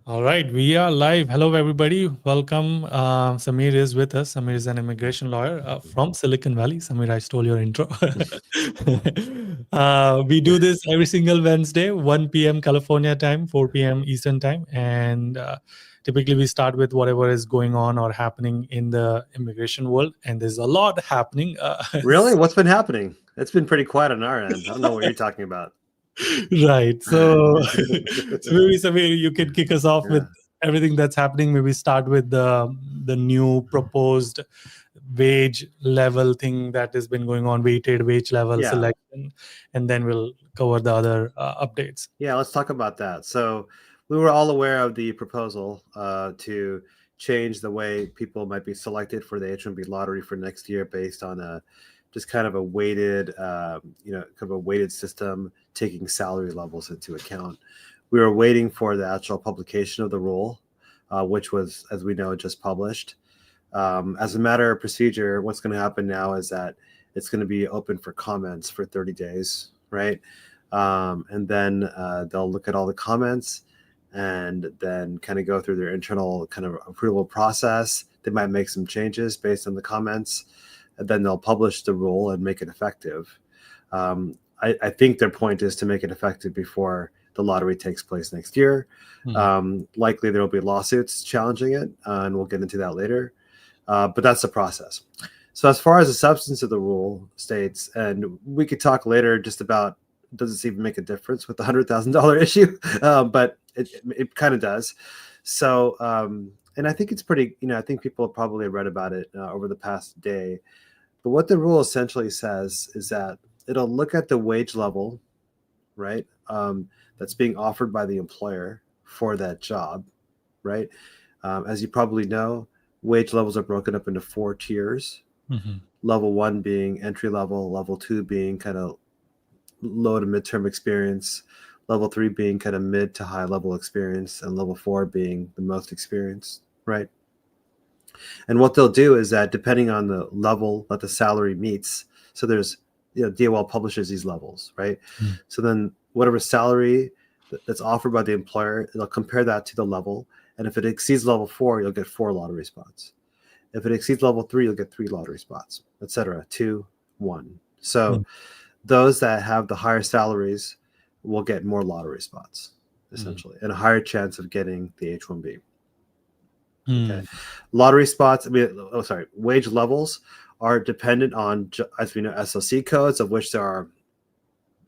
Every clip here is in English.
All right, we are live. Hello, everybody. Welcome. Samir is with us. Samir is an immigration lawyer from Silicon Valley. Samir, I stole your intro. We do this every single Wednesday, 1 p.m. California time, 4 p.m. Eastern time. And typically we start with whatever is going on or happening in the immigration world. And there's a lot happening. Really? What's been happening? It's been pretty quiet on our end. I don't know what you're talking about. Right. So maybe Samir, you can kick us off with Yeah. everything that's happening. Maybe start with the new proposed wage level thing that has been going on, weighted wage level Yeah. selection, and then we'll cover the other updates. Yeah, let's talk about that. So we were all aware of the proposal to change the way people might be selected for the H1B lottery for next year based on just kind of a weighted, system taking salary levels into account. We were waiting for the actual publication of the rule, which was, as we know, just published. As a matter of procedure, what's going to happen now is that it's going to be open for comments for 30 days, right? And then they'll look at all the comments and then kind of go through their internal kind of approval process. They might make some changes based on the comments, and then they'll publish the rule and make it effective. I think their point is to make it effective before the lottery takes place next year. Likely there will be lawsuits challenging it, and we'll get into that later. But that's the process. So as far as the substance of the rule states, and we could talk later just about, does this even make a difference with the $100,000 issue? But it kind of does. So, and I think it's pretty, I think people have probably read about it over the past day. But what the rule essentially says is that it'll look at the wage level, right, that's being offered by the employer for that job, right? As you probably know, wage levels are broken up into 4 tiers. Level 1 being entry level, level 2 being kind of low to midterm experience, level 3 being kind of mid to high level experience, and level 4 being the most experienced, right? And what they'll do is that depending on the level that the salary meets, so there's, DOL publishes these levels, right? So then whatever salary that's offered by the employer, they'll compare that to the level. And if it exceeds level 4, you'll get 4 lottery spots. If it exceeds level 3, you'll get 3 lottery spots, etc. 2, 1. So those that have the higher salaries will get more lottery spots, essentially, and a higher chance of getting the H1B. Okay. Lottery spots, wage levels are dependent on, as we know, SOC codes, of which there are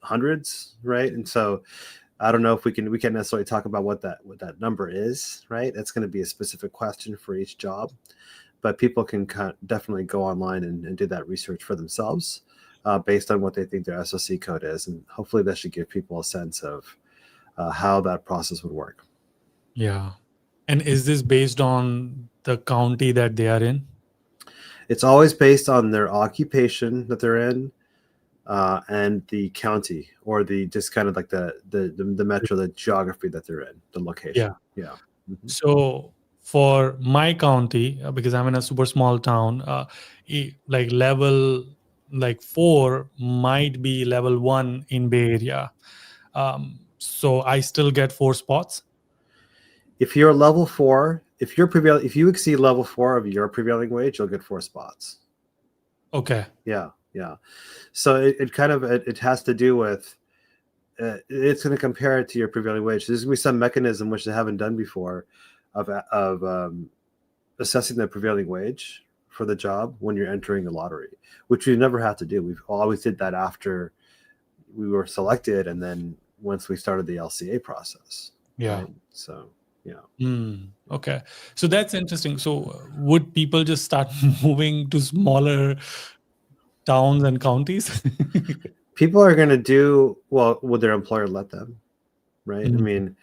hundreds, right? And so I don't know if we can't necessarily talk about what that number is, right? That's going to be a specific question for each job, but people can definitely go online and do that research for themselves based on what they think their SOC code is, and hopefully that should give people a sense of how that process would work. Yeah. And is this based on the county that they are in? It's always based on their occupation that they're in, and the county, or the just kind of like the metro, the geography that they're in, the location. Yeah. So for my county, because I'm in a super small town, like level 4 might be level 1 in Bay Area. So I still get 4 spots. If you're level 4, if you exceed level 4 of your prevailing wage, you'll get 4 spots. Okay. Yeah. So it kind of it has to do with it's going to compare it to your prevailing wage. There's going to be some mechanism which they haven't done before of assessing the prevailing wage for the job when you're entering the lottery, which we've never had to do. We've always did that after we were selected, and then once we started the LCA process. Yeah. Right? So okay. So that's interesting. So would people just start moving to smaller towns and counties? People are going to do well. Would their employer let them? Right. I mean,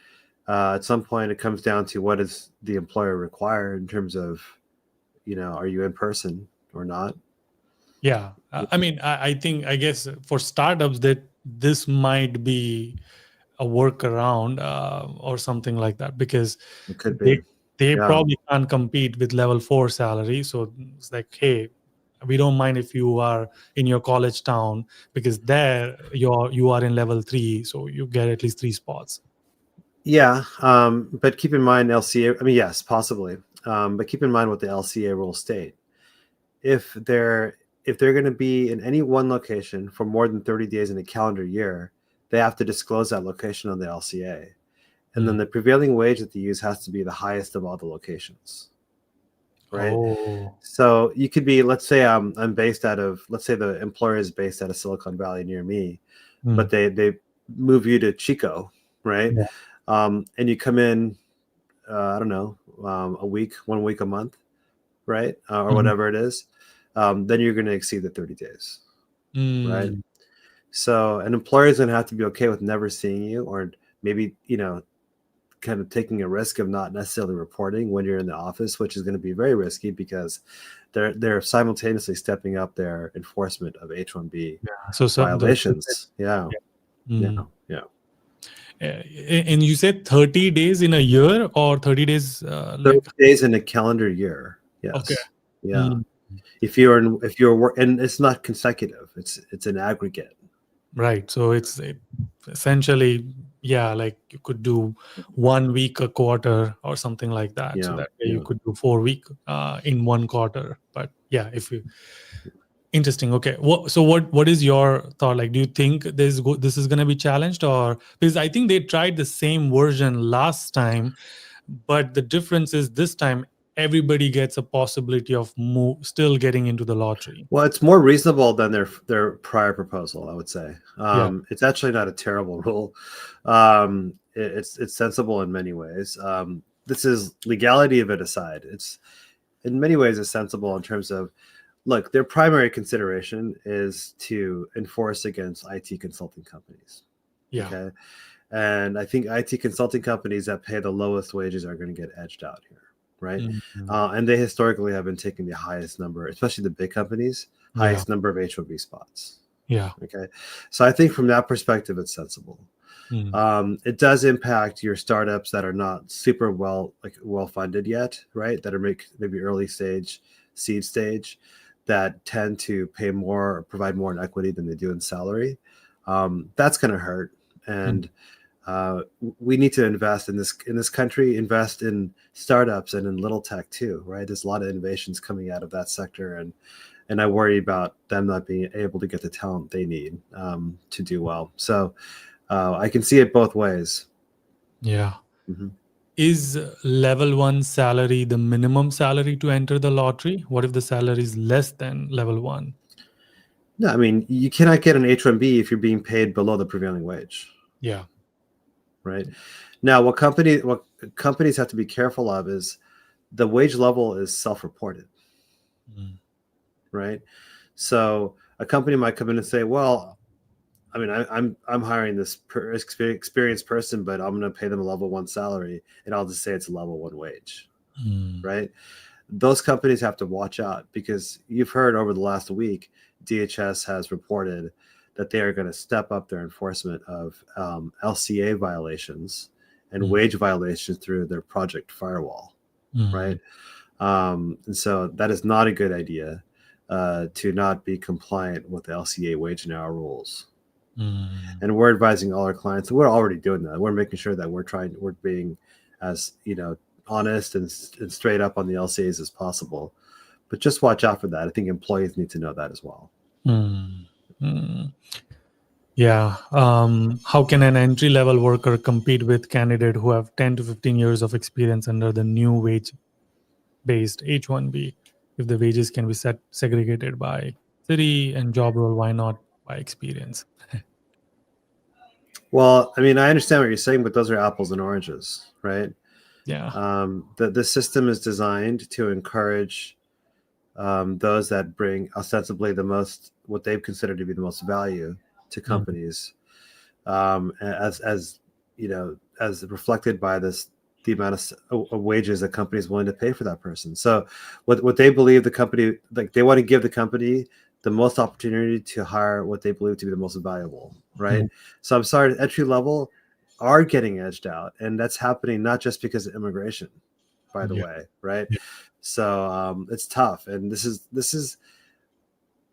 at some point it comes down to what does the employer require in terms of, are you in person or not? Yeah. I mean, I guess for startups that this might be a workaround or something like that, because It could be. they probably can't compete with level 4 salary. So it's like, hey, we don't mind if you are in your college town, because there you are in level 3, so you get at least 3 spots. Yeah, but keep in mind LCA. I mean, yes, possibly, but keep in mind what the LCA rules state. If they're going to be in any one location for more than 30 days in a calendar year, they have to disclose that location on the LCA, and then Mm. the prevailing wage that they use has to be the highest of all the locations, right? Oh. So you could be, let's say I'm based out of, let's say the employer is based out of Silicon Valley near me, Mm. but they move you to Chico, right? Yeah. And you come in, I don't know, a week, 1 week a month, right? Or Mhm. whatever it is, then you're going to exceed the 30 days, right? Mm. So an employer is going to have to be okay with never seeing you, or maybe, kind of taking a risk of not necessarily reporting when you're in the office, which is going to be very risky because they're simultaneously stepping up their enforcement of H1B Yeah. So the violations. Yeah, yeah. yeah, Mm. yeah. And you said 30 days in a year or 30 days 30 like days in a calendar year. okay. Yes. Yeah. Mm. If you're and it's not consecutive. It's an aggregate. Right. So it's essentially, yeah, like you could do 1 week a quarter or something like that. So Yeah. that way you Yeah. could do 4 week in one quarter. But yeah, if you interesting. Okay. What is your thought? Like, do you think this is going to be challenged, or because I think they tried the same version last time, but the difference is this time everybody gets a possibility of still getting into the lottery. Well, it's more reasonable than their prior proposal, I would say. Yeah. It's actually not a terrible rule. It's sensible in many ways. This is legality of it aside. It's in many ways it's sensible in terms of, look, their primary consideration is to enforce against IT consulting companies. Yeah. Okay, and I think IT consulting companies that pay the lowest wages are going to get edged out here, right? Mhm. And they historically have been taking the highest number, especially the big companies, Yeah. highest number of H1B spots. Yeah. Okay, so I think from that perspective, it's sensible. Mm. It does impact your startups that are not super well funded yet, right? That are maybe early stage, seed stage, that tend to pay more, provide more in equity than they do in salary. That's going to hurt, Mm. and we need to invest in this country, invest in startups and in little tech too, right? There's a lot of innovations coming out of that sector, and I worry about them not being able to get the talent they need to do well. So I can see it both ways. Yeah. Mm-hmm. Is level one salary the minimum salary to enter the lottery? What if the salary is less than level one? No, I mean, you cannot get an H1B if you're being paid below the prevailing wage, Yeah. right? Now, what companies have to be careful of is the wage level is self-reported, Mm. right? So a company might come in and say, well, I mean, I'm hiring this experienced person, but I'm going to pay them a level one salary, and I'll just say it's a level one wage, Mm. right? Those companies have to watch out because you've heard over the last week, DHS has reported that they are going to step up their enforcement of LCA violations and Mm. wage violations through their Project Firewall, Mm. right? And so that is not a good idea to not be compliant with the LCA wage and hour rules. Mm. And we're advising all our clients. We're already doing that. We're making sure that we're being as honest and straight up on the LCAs as possible. But just watch out for that. I think employees need to know that as well. Mm. Mm. Yeah. How can an entry level worker compete with candidate who have 10 to 15 years of experience under the new wage based H1B? If the wages can be segregated by city and job role, why not by experience? Well, I mean, I understand what you're saying, but those are apples and oranges, right? Yeah. The system is designed to encourage those that bring ostensibly what they've considered to be the most value to Mm. companies, as as reflected by the amount of wages that companies willing to pay for that person. So what they believe the company, like, they want to give the company the most opportunity to hire what they believe to be the most valuable, right? Mm. So I'm sorry, entry level are getting edged out, and that's happening not just because of immigration, by the Yeah. way, right? Yeah. So it's tough, and this is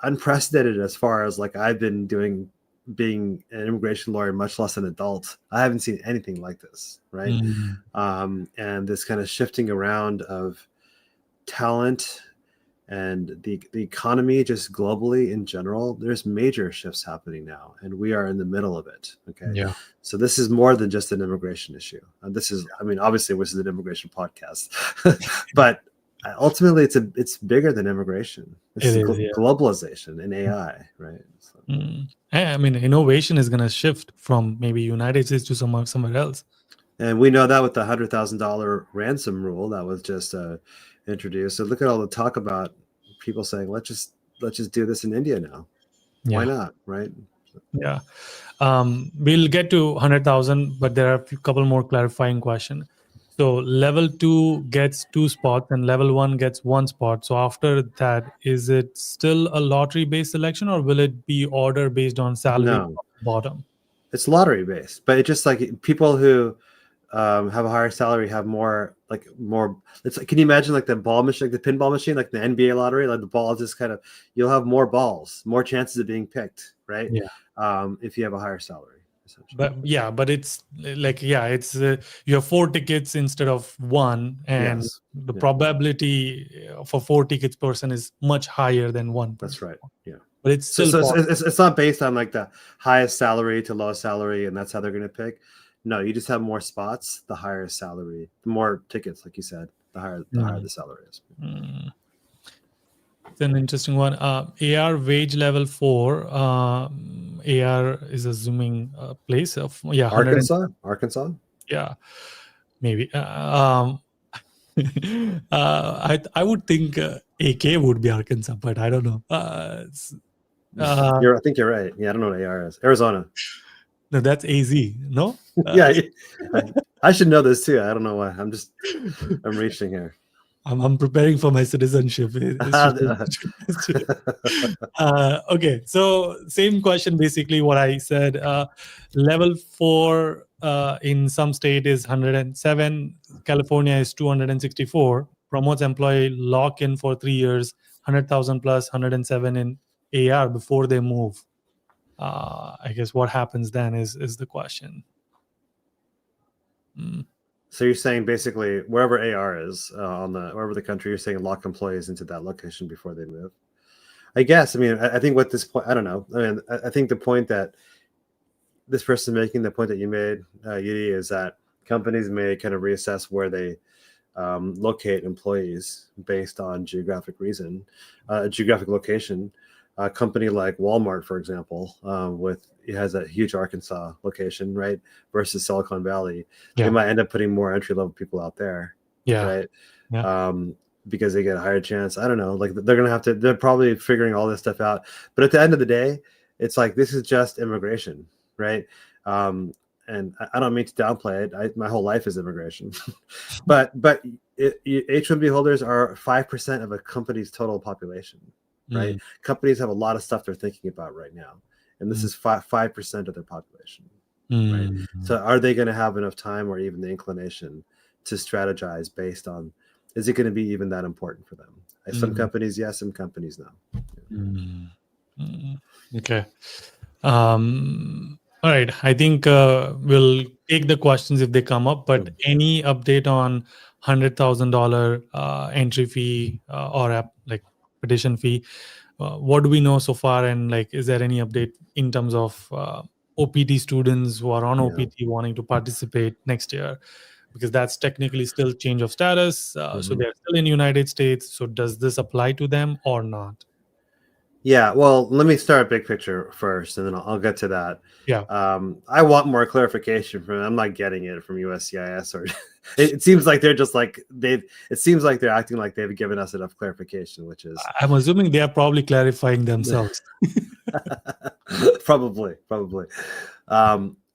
unprecedented as far as, like, I've been doing being an immigration lawyer, much less an adult, I haven't seen anything like this, right? And this kind of shifting around of talent and the economy just globally in general, there's major shifts happening now, and we are in the middle of it. Okay. Yeah. So this is more than just an immigration issue. And this is, I mean, obviously this is an immigration podcast, but ultimately it's bigger than immigration. It's It is, yeah. globalization and AI, right? So. I mean, innovation is going to shift from maybe United States to somewhere else. And we know that with the $100,000 ransom rule that was just introduced. So look at all the talk about people saying, let's just do this in India now. Yeah. Why not, right? Yeah. We'll get to 100,000, but there are a couple more clarifying questions. So level 2 gets 2 spots and level 1 gets 1 spot. So after that, is it still a lottery-based selection, or will it be order based on salary? No, Bottom? it's lottery based, but it's just like people who have a higher salary have more. It's like, can you imagine like the ball machine, like the pinball machine, like the NBA lottery, like the ball just kind of, you'll have more balls, more chances of being picked, right? Yeah. If you have a higher salary. But it's like, it's you have 4 tickets instead of 1, and Yes. the probability for 4 tickets person is much higher than 1 person. That's right. Yeah. But it's still so it's not based on like the highest salary to lowest salary, and that's how they're going to pick. No, you just have more spots, the higher salary, the more tickets, like you said, the higher the salary is. It's an interesting one. AR wage level 4. AR is assuming a place of Arkansas. Yeah, maybe. I would think AK would be Arkansas, but I don't know. I think you're right. Yeah, I don't know what AR is. Arizona. No, that's AZ. No. Yeah, I should know this too. I don't know why. I'm reaching here. I'm preparing for my citizenship. Okay, so same question, basically what I said. Level 4 in some state is 107. California is 264. Promotes employee lock in for 3 years, 100,000 plus 107 in AR before they move. I guess what happens then is the question. So you're saying basically wherever AR is wherever the country, you're saying lock employees into that location before they move. I guess. I mean, I think what this point, I don't know. I mean, I think the point that this person making, the point that you made, Yudi, is that companies may kind of reassess where they locate employees based on geographic location. A company like Walmart, for example, it has a huge Arkansas location, right, versus Silicon Valley. They might end up putting more entry-level people out there, right? Because they get a higher chance. I don't know. Like they're probably figuring all this stuff out. But at the end of the day, it's like, this is just immigration, right? And I don't mean to downplay it. My whole life is immigration, but H1B holders are 5% of a company's total population. Right. Companies have a lot of stuff they're thinking about right now, and this is 5% of their population. Right. So are they going to have enough time or even the inclination to strategize based on, is it going to be even that important for them? Some companies, yes, some companies, no. Okay. All right. I think we'll take the questions if they come up, but any update on $100,000 entry fee or petition fee? What do we know so far? And is there any update in terms of OPT students who are on OPT wanting to participate next year? Because that's technically still change of status. So they're still in the United States. So does this apply to them or not? Yeah, well, let me start big picture first, and then I'll get to that. Yeah. I want more clarification from them. I'm not getting it from USCIS, or it seems like they're just like it seems like they're acting like they've given us enough clarification, which is, I'm assuming they are probably clarifying themselves. Probably.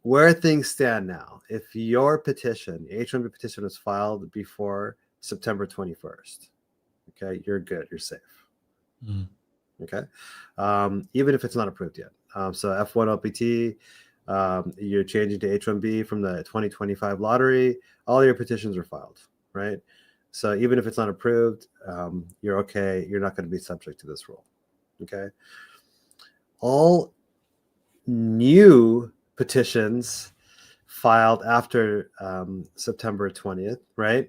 Where things stand now, if your petition, H1B petition, was filed before September 21st, okay, you're good, you're safe. Okay, even if it's not approved yet. So F1 OPT, you're changing to H1B from the 2025 lottery. All your petitions are filed, right? So even if it's not approved, you're okay. You're not going to be subject to this rule. Okay. All new petitions filed after September 20th, right?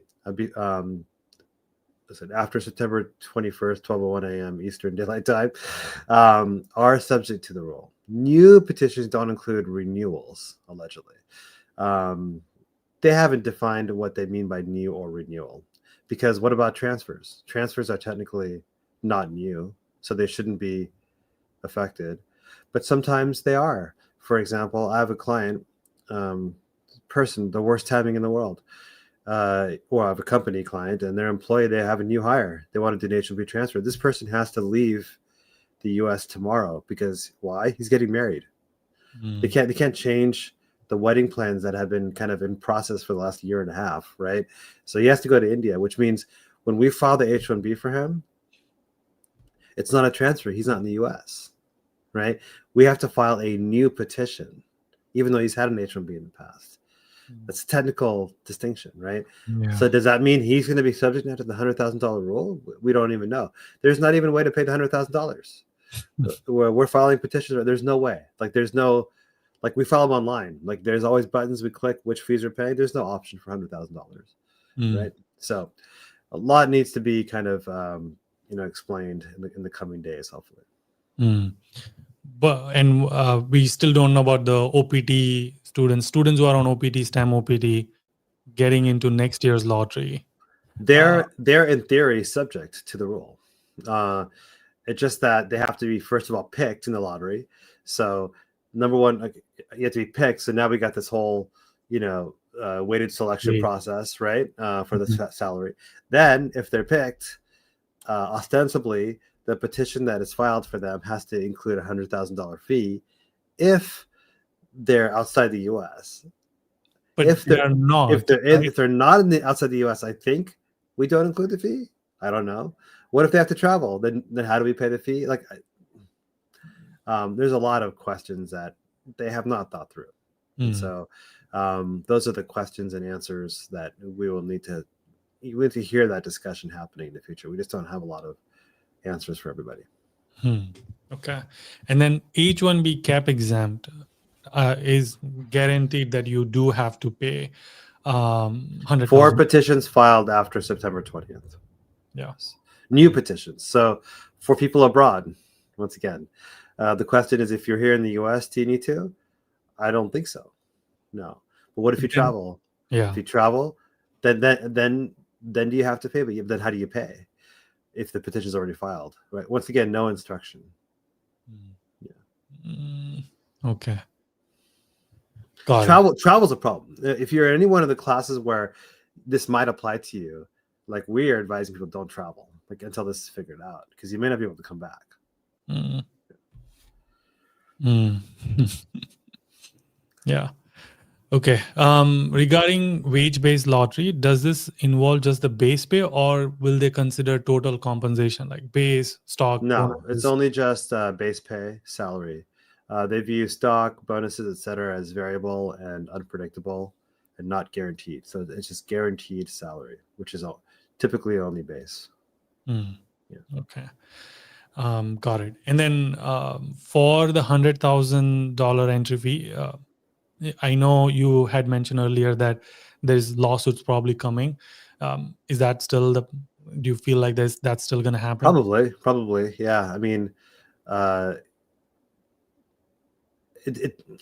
After September 21st, 12:01 a.m. Eastern Daylight Time, are subject to the rule. New petitions don't include renewals, allegedly. They haven't defined what they mean by new or renewal. Because what about transfers? Transfers are technically not new, so they shouldn't be affected. But sometimes they are. For example, I have a client, person, the worst timing in the world. Or I have a company client and their employee, they have a new hire. They want to do an H1B transfer. This person has to leave the US tomorrow because why? He's getting married. They can't change the wedding plans that have been kind of in process for the last year and a half, right? So he has to go to India, which means when we file the H1B for him, it's not a transfer. He's not in the US, right? We have to file a new petition, even though he's had an H1B in the past. That's a technical distinction, right? Yeah. So does that mean he's going to be subject now to the $100,000 rule? We don't even know. There's not even a way to pay the $100,000. We're filing petitions. There's no way. Like there's no, like we file them online. Like there's always buttons we click which fees are paying. There's no option for $100,000, right? So a lot needs to be kind of explained in the coming days, hopefully. But we still don't know about the OPT students who are on OPT, STEM OPT, getting into next year's lottery. They're in theory subject to the rule. It's just that they have to be, first of all, picked in the lottery. So number one, you have to be picked. So now we got this whole, weighted selection process, right? For the salary. Then if they're picked, ostensibly, the petition that is filed for them has to include a $100,000 fee if they're outside the U.S. But if they're not, if they're not outside the U.S., I think we don't include the fee. I don't know. What if they have to travel? Then how do we pay the fee? Like, there's a lot of questions that they have not thought through. And so those are the questions and answers that we will need to hear that discussion happening in the future. We just don't have a lot of answers for everybody. Okay. And then H1B cap exempt is guaranteed that you do have to pay $100,000. For petitions filed after September 20th. Yes. New petitions. So for people abroad, once again, the question is, if you're here in the US, do you need to? I don't think so. No. But what if you travel? Yeah. If you travel, then do you have to pay? But then how do you pay if the petition is already filed? Right. Once again, no instruction. Yeah. Okay. Got it. Travel's a problem. If you're in any one of the classes where this might apply to you, like we are advising people, don't travel until this is figured out, because you may not be able to come back. Yeah. Okay. Regarding wage-based lottery, does this involve just the base pay, or will they consider total compensation, like base, stock? No, bonuses? it's only just base pay, salary. They view stock, bonuses, etc., as variable and unpredictable and not guaranteed. So it's just guaranteed salary, which is typically only base. Yeah. Okay. Got it. And then for the $100,000 entry fee, I know you had mentioned earlier that there's lawsuits probably coming. Is that still do you feel like that's still going to happen? Probably. Yeah. I mean, I'm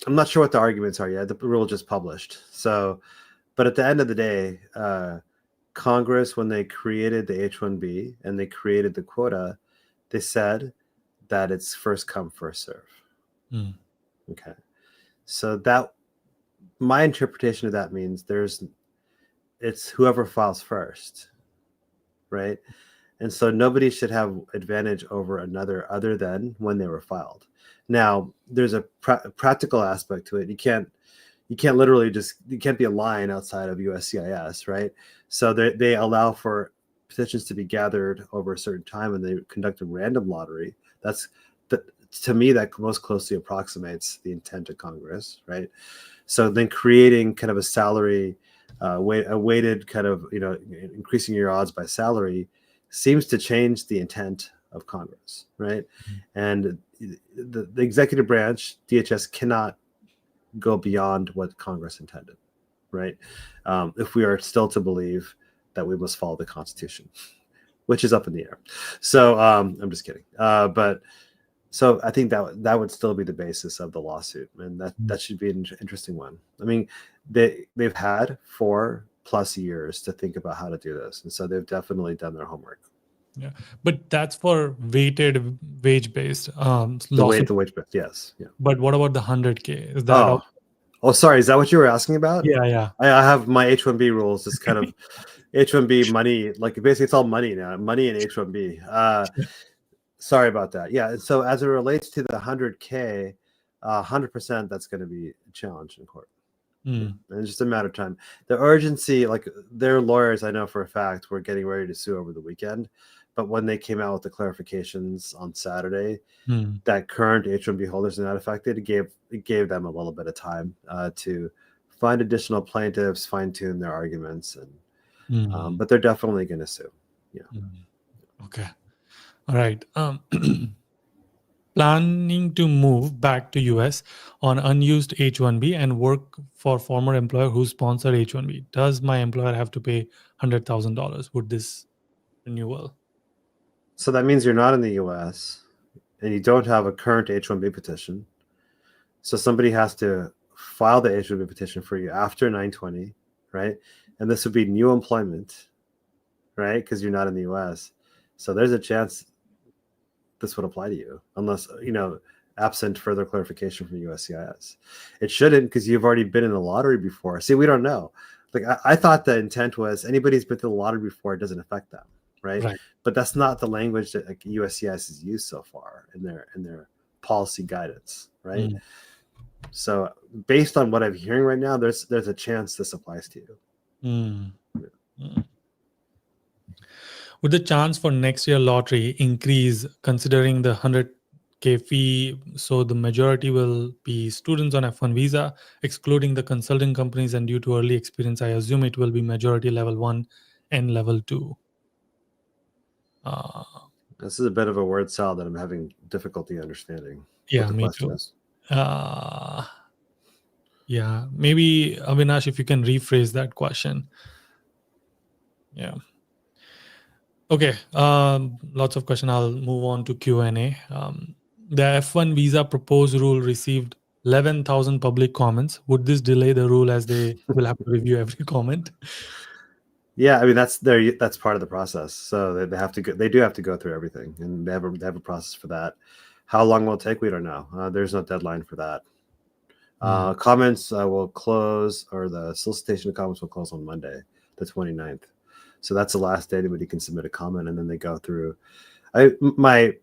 not sure what the arguments are yet. The rule just published. So, but at the end of the day, Congress, when they created the H1B and they created the quota, they said that it's first come, first serve. Okay. So that, my interpretation of that means it's whoever files first, right? And so nobody should have advantage over another other than when they were filed. Now, there's a practical aspect to it. You can't literally you can't be a line outside of USCIS, right? So they allow for petitions to be gathered over a certain time, and they conduct a random lottery. To me, that most closely approximates the intent of Congress, right? So then creating kind of a salary, a weighted kind of, increasing your odds by salary seems to change the intent of Congress, right? And the executive branch, DHS, cannot go beyond what Congress intended, right? If we are still to believe that we must follow the Constitution, which is up in the air. So I'm just kidding. But so I think that would still be the basis of the lawsuit, and that should be an interesting one. I mean, they've had 4+ years to think about how to do this, and so they've definitely done their homework. Yeah, but that's for weighted wage-based The wage bill, yes, yeah. But what about the 100K? Is that Oh, sorry. Is that what you were asking about? Yeah. I have my H1B rules. It's kind of H1B money. Like basically, it's all money now. Money and H1B. Sorry about that. Yeah. So as it relates to the 100K, 100%, that's going to be challenged in court. And it's just a matter of time. The urgency, like their lawyers, I know for a fact, were getting ready to sue over the weekend. But when they came out with the clarifications on Saturday, that current H1B holders are not affected, it gave them a little bit of time to find additional plaintiffs, fine tune their arguments, and but they're definitely going to sue. Yeah. Okay. All right. Planning to move back to US on unused H1B and work for former employer who sponsored H1B. Does my employer have to pay $100,000 with this renewal? So that means you're not in the US and you don't have a current H1B petition. So somebody has to file the H1B petition for you after 9/20, right? And this would be new employment, right? Because you're not in the US. So there's a chance this would apply to you, unless, absent further clarification from USCIS. It shouldn't, because you've already been in the lottery before. See, we don't know. Like I thought the intent was anybody who's been through the lottery before, it doesn't affect them, right? But that's not the language that like USCIS has used so far in their policy guidance, right? So based on what I'm hearing right now, there's a chance this applies to you. Would the chance for next year lottery increase considering the 100K fee? So the majority will be students on F1 visa, excluding the consulting companies, and due to early experience, I assume it will be majority level 1 and level 2. This is a bit of a word salad that I'm having difficulty understanding. Yeah, what the me question too. is. Yeah, maybe Avinash, if you can rephrase that question. Yeah. Okay. Lots of questions. I'll move on to Q&A. The F1 visa proposed rule received 11,000 public comments. Would this delay the rule as they will have to review every comment? Yeah, I mean that's part of the process. So they have to they do have to go through everything, and they have a process for that. How long will it take? We don't know. There's no deadline for that. Comments will close, or the solicitation of comments will close on Monday, the 29th. So that's the last day anybody can submit a comment, and then they go through. My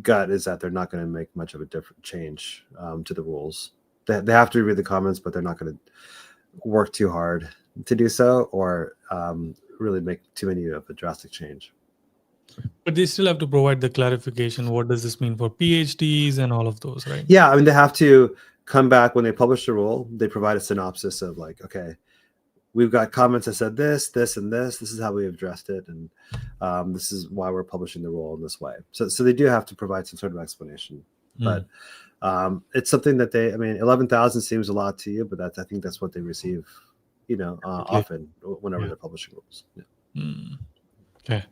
gut is that they're not going to make much of a different change to the rules. They have to review the comments, but they're not going to work too hard to do so, or really make too many of a drastic change. But they still have to provide the clarification. What does this mean for PhDs and all of those, right? Yeah, I mean, they have to come back when they publish the rule. They provide a synopsis of like, okay, we've got comments that said this, this, and this. This is how we addressed it, and this is why we're publishing the rule in this way. So they do have to provide some sort of explanation. But it's something that 11,000 seems a lot to you, but I think that's what they receive, often whenever they're publishing rules. Yeah. Okay.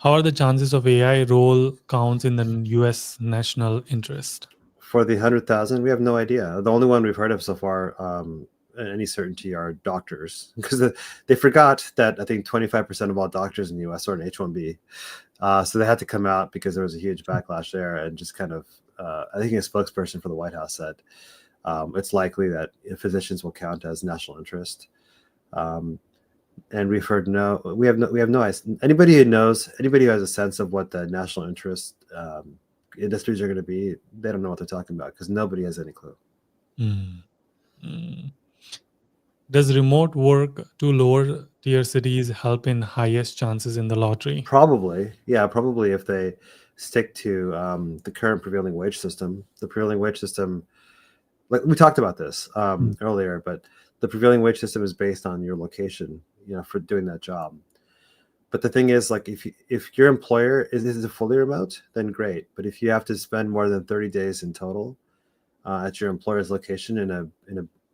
How are the chances of AI role counts in the U.S. national interest? For the 100,000, we have no idea. The only one we've heard of so far, any certainty, are doctors, because they forgot that I think 25% of all doctors in the U.S. are an H1B. So they had to come out because there was a huge backlash there, and just kind of, I think a spokesperson for the White House said it's likely that physicians will count as national interest. And we've heard we have no idea. Anybody who has a sense of what the national interest industries are going to be, they don't know what they're talking about, because nobody has any clue. Does remote work to lower tier cities help in highest chances in the lottery? Probably, yeah, probably if they stick to the current prevailing wage system. The prevailing wage system, like we talked about this earlier, but the prevailing wage system is based on your location, for doing that job. But the thing is, like, if your employer is a fully remote, then great. But if you have to spend more than 30 days in total at your employer's location in a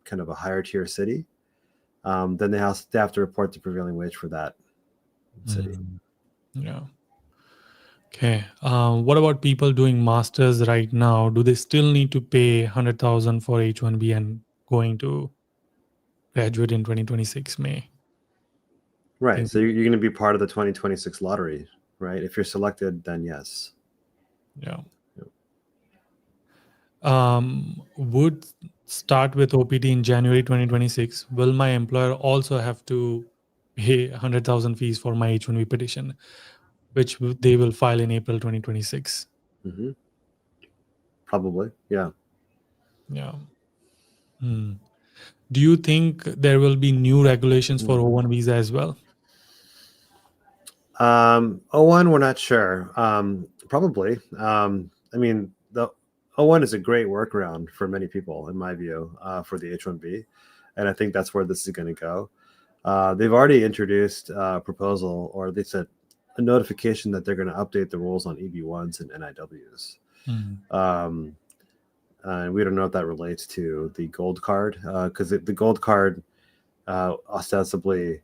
kind of a higher tier city, then they have to report the prevailing wage for that city. Yeah. Okay. What about people doing masters right now? Do they still need to pay 100,000 for H1B and going to graduate in 2026 May? Right. So you're going to be part of the 2026 lottery, right? If you're selected, then yes. Yeah. Would start with OPT in January 2026. Will my employer also have to pay 100,000 fees for my H1B petition, which they will file in April 2026? Mm-hmm. Probably. Yeah. Yeah. Do you think there will be new regulations for O1 visa as well? O1, we're not sure. Probably. I mean, the O1 is a great workaround for many people, in my view, for the H1B. And I think that's where this is going to go. They've already introduced a proposal, or they said a notification that they're going to update the rules on EB1s and NIWs. We don't know if that relates to the gold card, because the gold card ostensibly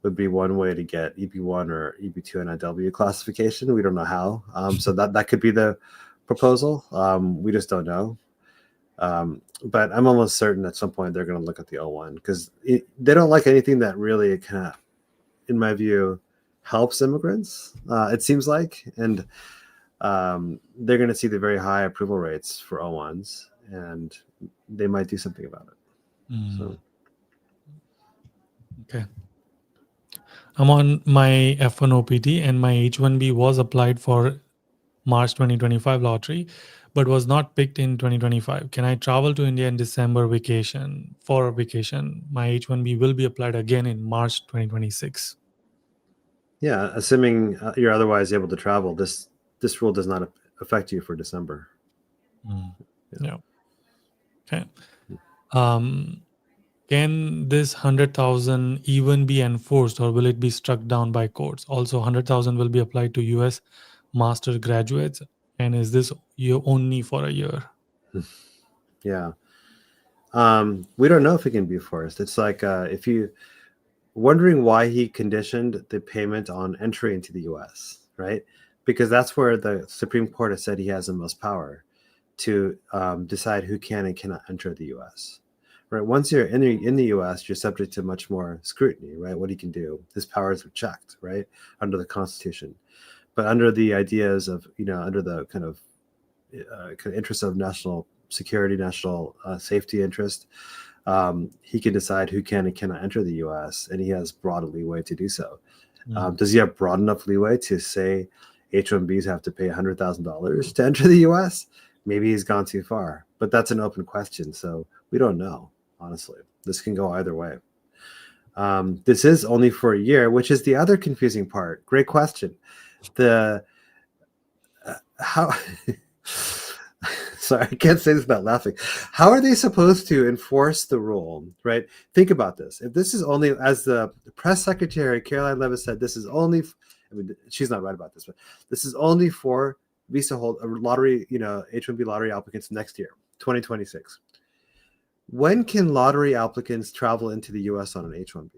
would be one way to get EB1 or EB2 NIW classification. We don't know how. So that could be the proposal. We just don't know. But I'm almost certain at some point they're going to look at the O1, because they don't like anything that really kind of, in my view, helps immigrants, it seems like. And they're going to see the very high approval rates for O1s, and they might do something about it. So. Okay. I'm on my F1 OPT and my H1B was applied for March 2025 lottery, but was not picked in 2025. Can I travel to India in December vacation for a vacation? My H1B will be applied again in March 2026. Yeah, assuming you're otherwise able to travel, this rule does not affect you for December. Yeah. Okay. Can this 100,000 even be enforced, or will it be struck down by courts? Also, 100,000 will be applied to US master graduates, and is this only for a year? Yeah. We don't know if it can be enforced. It's like if you wondering why he conditioned the payment on entry into the US, right? Because that's where the Supreme Court has said he has the most power to decide who can and cannot enter the US. Right? Once you're in the US, you're subject to much more scrutiny, right? What he can do, his powers are checked, right, under the Constitution. But under the ideas of, under the kind of interest of national security, national safety interest, he can decide who can and cannot enter the U.S., and he has broad leeway to do so. Does he have broad enough leeway to say H1Bs have to pay $100,000 to enter the U.S.? Maybe he's gone too far, but that's an open question, so we don't know, honestly. This can go either way. This is only for a year, which is the other confusing part. Great question. How... Sorry, I can't say this without laughing. How are they supposed to enforce the rule, right? Think about this. If this is only, as the press secretary, Caroline Levis said, this is only, she's not right about this, but this is only for visa lottery, H1B lottery applicants next year, 2026. When can lottery applicants travel into the US on an H1B?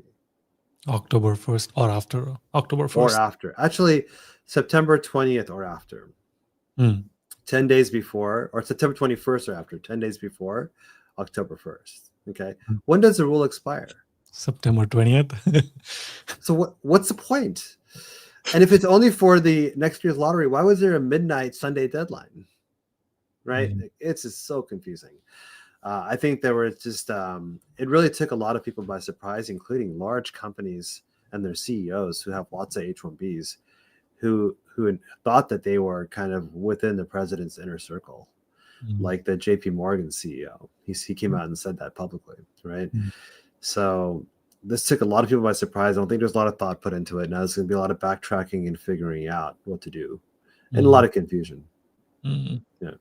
October 1st or after October 1st? Or after. Actually, September 20th or after. 10 days before, or September 21st or after, 10 days before October 1st. Okay. When does the rule expire? September 20th. So what's the point? And if it's only for the next year's lottery, why was there a midnight Sunday deadline? Right? It's just so confusing. I think there were just, it really took a lot of people by surprise, including large companies and their CEOs who have lots of H1Bs, who thought that they were kind of within the president's inner circle, like the JP Morgan CEO. He came out and said that publicly, right? So this took a lot of people by surprise. I don't think there's a lot of thought put into it. Now there's going to be a lot of backtracking and figuring out what to do, and a lot of confusion. Yeah.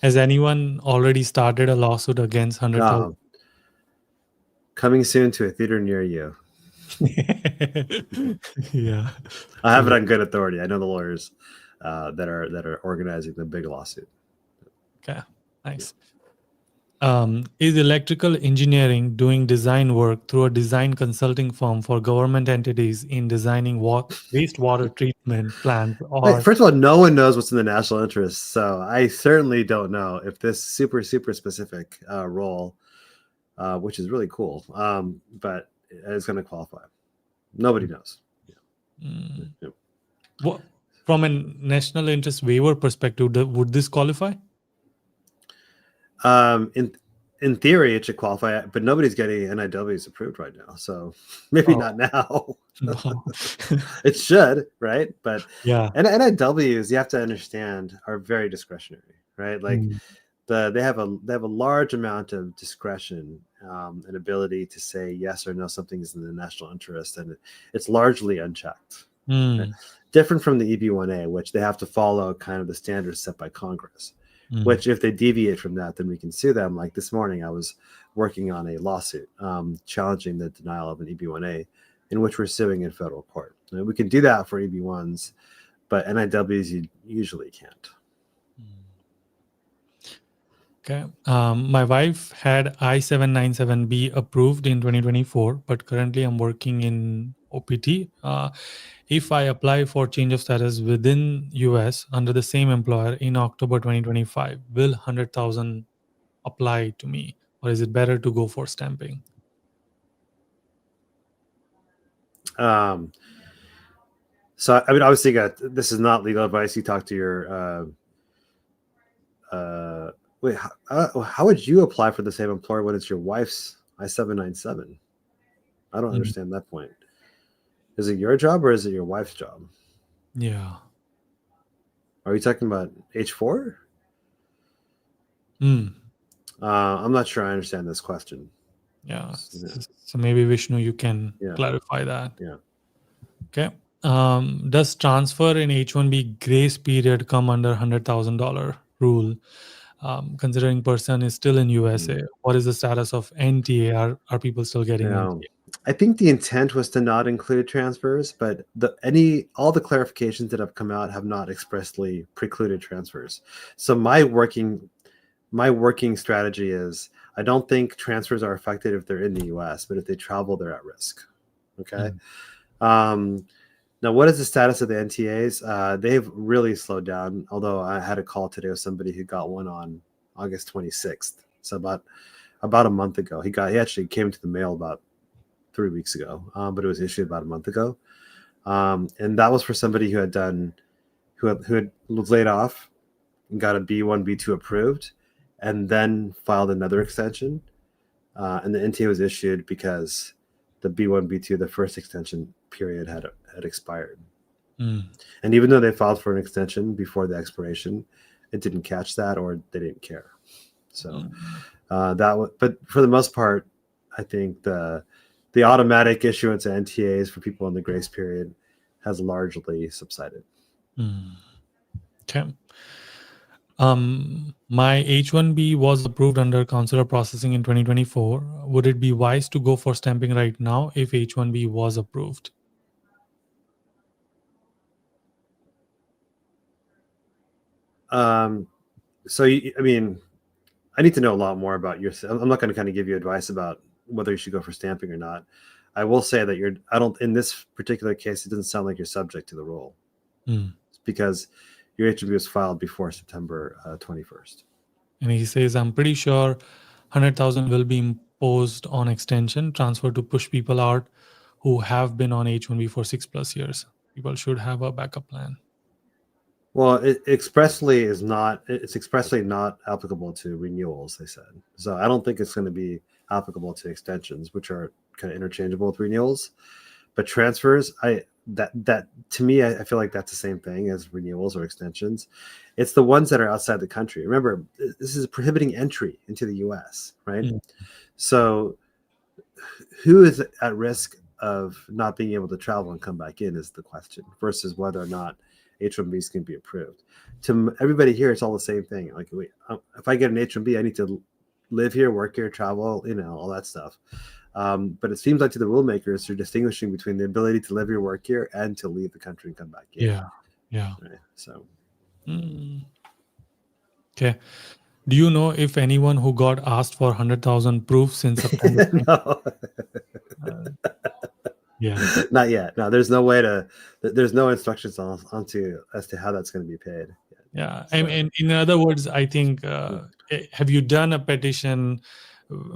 Has anyone already started a lawsuit against 100,000? Coming soon to a theater near you. Yeah. I have it True. on good authority. I know the lawyers that are organizing the big lawsuit. Okay. Nice. Is electrical engineering doing design work through a design consulting firm for government entities in designing wastewater treatment plants, Wait, or first of all, no one knows what's in the national interest, so I certainly don't know if this super specific role, which is really cool, but is going to qualify. Nobody knows. Mm. Yeah. What, from a national interest waiver perspective, would this qualify? In theory, it should qualify, but nobody's getting NIWs approved right now, so maybe Oh, not now. wow. It should, right? But Yeah. NIWs, you have to understand, are very discretionary, right? Like Mm. they have a large amount of discretion and ability to say yes or no something is in the national interest, and it's largely unchecked. Right? Mm. Different from the EB1A, which they have to follow kind of the standards set by Congress. Mm. Which, if they deviate from that, then we can sue them. Like this morning, I was working on a lawsuit challenging the denial of an EB1A, in which we're suing in federal court. And we can do that for EB1s, but NIWs you usually can't. Okay. My wife had I-797B approved in 2024, but currently I'm working in OPT. If I apply for change of status within US under the same employer in October 2025, will 100,000 apply to me, or is it better to go for stamping? So, I mean, obviously, this is not legal advice. You talk to your wait. How would you apply for the same employer when it's your wife's I-797? I don't Mm. understand that point. Is it your job or is it your wife's job? Yeah. Are you talking about H4? Mm. I'm not sure I understand this question. Yeah. Yeah. So maybe Vishnu, you can Yeah. clarify that. Yeah. Okay. Does transfer in H1B grace period come under $100,000 rule? Considering person is still in USA, what is the status of NTA? Are people still getting NTA? I think the intent was to not include transfers, but all the clarifications that have come out have not expressly precluded transfers. So my working strategy is I don't think transfers are affected if they're in the US, but if they travel, they're at risk. Okay. Now, what is the status of the NTAs? They've really slowed down, although I had a call today with somebody who got one on August 26th. So about a month ago. He actually came to the mail about 3 weeks ago, but it was issued about a month ago. And that was for somebody who was laid off and got a B1, B2 approved, and then filed another extension. And the NTA was issued because the B1, B2, the first extension period had expired. And even though they filed for an extension before the expiration, it didn't catch that, or they didn't care. So but for the most part, I think the automatic issuance of NTAs for people in the grace period has largely subsided. Okay. My H1B was approved under consular processing in 2024. Would it be wise to go for stamping right now if H1B was approved? So, I mean, I need to know a lot more about your. I'm not going to kind of give you advice about whether you should go for stamping or not. I will say that in this particular case, it doesn't sound like you're subject to the rule. It's because your H1B was filed before September 21st. And he says, I'm pretty sure 100,000 will be imposed on extension transfer to push people out who have been on H1B for 6+ years. People should have a backup plan. Well, it's expressly not applicable to renewals, they said. So I don't think it's going to be applicable to extensions, which are kind of interchangeable with renewals. But transfers, that to me, I feel like that's the same thing as renewals or extensions. It's the ones that are outside the country. Remember, this is prohibiting entry into the US, right? So who is at risk of not being able to travel and come back in is the question, versus whether or not H1Bs can be approved. To everybody here, it's all the same thing. Like, if I get an H1B, I need to live here, work here, travel, all that stuff. But it seems like to the rule makers, they're distinguishing between the ability to live your work here and to leave the country and come back in. Yeah. Right? So, Okay. Do you know if anyone who got asked for 100,000 proof since September? no, Yeah. not yet. No, there's no way to. There's no instructions onto as to how that's going to be paid. Yeah. So, And in other words, I think, have you done a petition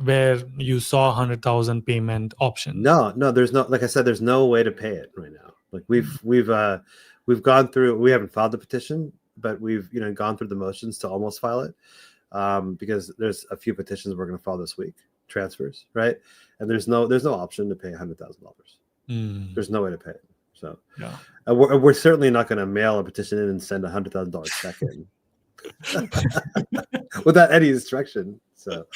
where you saw 100,000 payment option? no, there's no, like I said, there's no way to pay it right now. Like we've gone through, we haven't filed the petition, but we've, gone through the motions to almost file it. Because there's a few petitions we're going to file this week, transfers, right? And there's no option to pay $100,000. There's no way to pay it. So Yeah. we're certainly not going to mail a petition in and send $100,000 check in without any instruction. So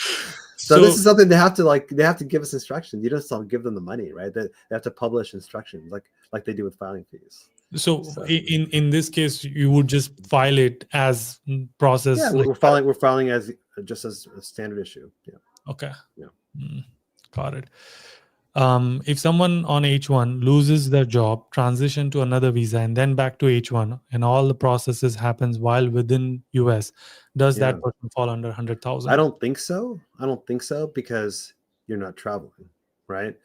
this is something they have to give us instructions. You don't give them the money, right? They have to publish instructions like they do with filing fees. So in this case, you would just file it as process. Yeah, like we're filing as just as a standard issue. Yeah. Okay. Yeah. Got it. If someone on H1 loses their job, transition to another visa, and then back to H1, and all the processes happens while within US, does that person fall under 100,000? I don't think so. Because you're not traveling, right?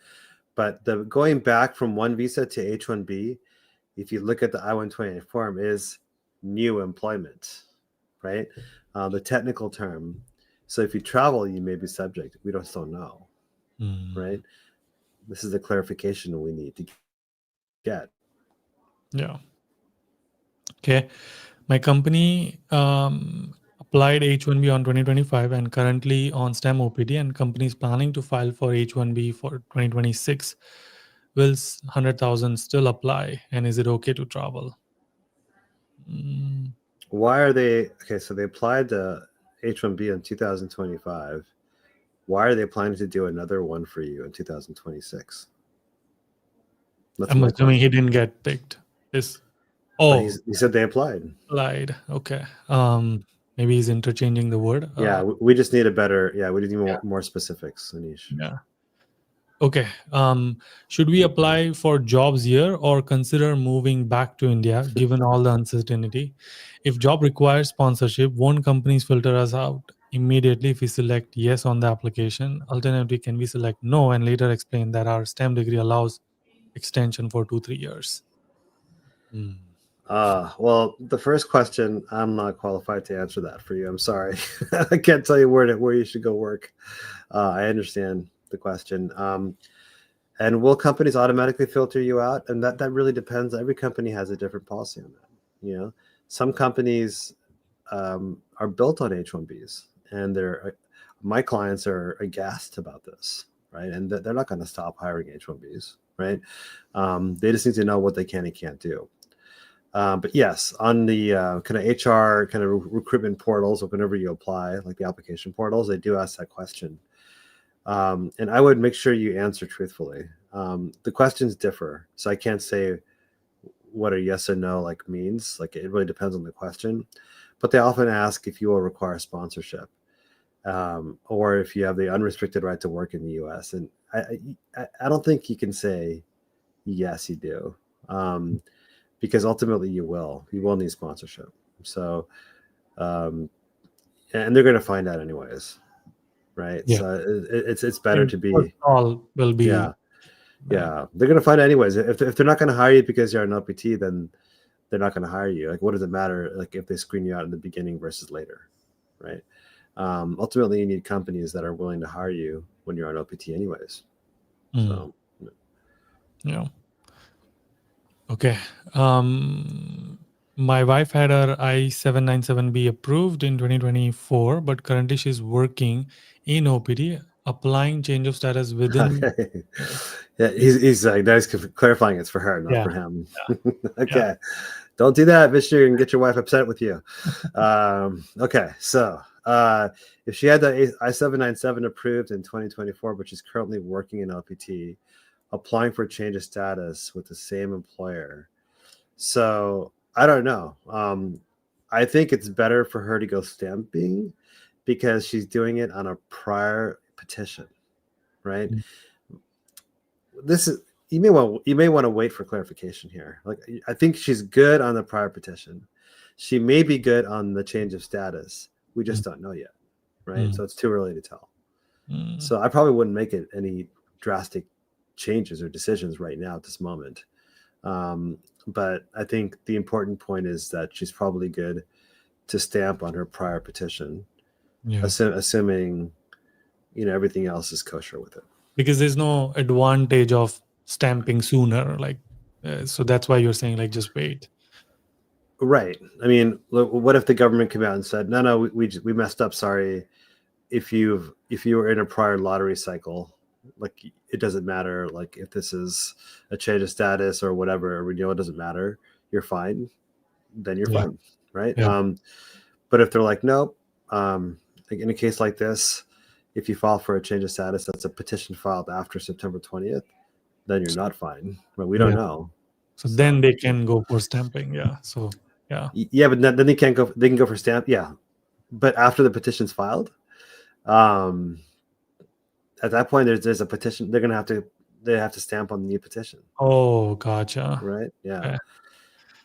But the going back from one visa to H1B, if you look at the I-128 form, is new employment, right? The technical term. So if you travel, you may be subject. We don't still know, right? This is the clarification we need to get. Yeah. Okay. My company applied H1B on 2025 and currently on STEM OPD, and company is planning to file for H1B for 2026. Will 100,000 still apply, and is it okay to travel? Why are they okay? So they applied to H1B in 2025. Why are they planning to do another one for you in 2026? I'm assuming he didn't get picked. He said they applied. Okay. Maybe he's interchanging the word. Yeah, we just need we need more specifics, Anish. Yeah. Okay. Should we apply for jobs here or consider moving back to India given all the uncertainty? If job requires sponsorship, won't companies filter us out immediately if we select yes on the application? Alternatively, can we select no and later explain that our STEM degree allows extension for 2-3 years? Well, the first question, I'm not qualified to answer that for you. I'm sorry. I can't tell you where you should go work. I understand the question. And will companies automatically filter you out? And that really depends. Every company has a different policy on that. Some companies are built on H1Bs, and my clients are aghast about this, right? And they're not going to stop hiring H1Bs, right? They just need to know what they can and can't do. But yes, on the kind of HR kind of recruitment portals, or whenever you apply, like the application portals, they do ask that question. And I would make sure you answer truthfully. The questions differ, so I can't say what a yes or no means. It really depends on the question. But they often ask if you will require sponsorship, or if you have the unrestricted right to work in the U.S. And I don't think you can say yes, you do. Because ultimately you will need sponsorship. So, and they're going to find out anyways, right? Yeah. So it's better to be. All will be. Yeah, they're going to find out anyways. If they're not going to hire you because you're an OPT, then they're not going to hire you. What does it matter? If they screen you out in the beginning versus later, right? Ultimately, you need companies that are willing to hire you when you're on OPT anyways. So, yeah. Okay. My wife had her I-797B approved in 2024, but currently she's working in OPD, applying change of status within. Okay. Yeah, he's that's clarifying it's for her, not for him. Okay. Yeah. Don't do that, Vishnu. You can get your wife upset with you. Okay. So if she had the I-797 approved in 2024, but she's currently working in OPT, applying for change of status with the same employer. So I don't know. I think it's better for her to go stamping because she's doing it on a prior petition, right? this is you may want to wait for clarification here. Like, I think she's good on the prior petition. She may be good on the change of status. We just don't know yet, right? So it's too early to tell. So I probably wouldn't make it any drastic changes or decisions right now at this moment. But I think the important point is that she's probably good to stamp on her prior petition, assuming everything else is kosher with it. Because there's no advantage of stamping sooner, like so that's why you're saying like just wait. Right. I mean, what if the government came out and said, no, we messed up. Sorry. If you were in a prior lottery cycle, like, it doesn't matter. Like, if this is a change of status or whatever, a renewal, it doesn't matter. You're fine. Then you're fine. Right. Yeah. But if they're like, nope, like in a case like this, if you file for a change of status, that's a petition filed after September 20th, then you're not fine. But we don't know. So then they can go for stamping. Yeah. So yeah, but then they can't go. They can go for stamp. Yeah, but after the petition's filed, at that point, there's a petition. They have to stamp on the new petition. Oh, gotcha. Right. Yeah. Okay.